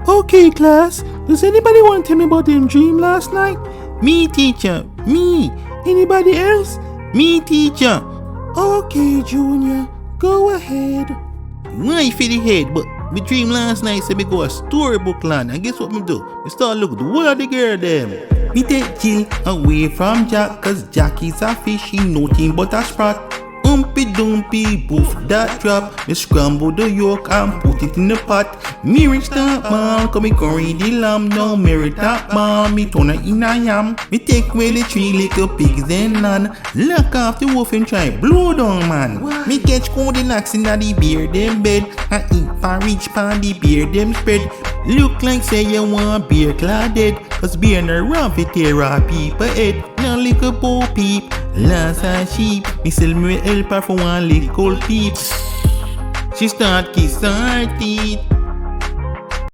Okay, class. Does anybody want to tell me about them dream last night? Me, teacher. Me. Anybody else? Me, teacher. Okay, Junior. Go ahead. Why for the head? But me dream last night say me go a Storybook Land, and guess what me do? Me start look at the world of the girl them. Me take Jill away from Jack, cause Jack is a fish, he nothing but a sprat. Umpy dumpy, boof that drop. Me scramble the yolk and put it in the pot. Me reach that ball, come me curry the lamb. Now me reach that ball, me turn it in a yam. Me take away the 3 little pigs and land. Lock off the wolf and try blow down man. Why? Me catch Goldilocks in the beer them bed, and eat porridge pan the beer them spread. Look like say you want beer clad dead, cause beer no run fi tear off people head. Now little bo peep, last and sheep. Me sell me help her for one little peep. She start kiss her teeth.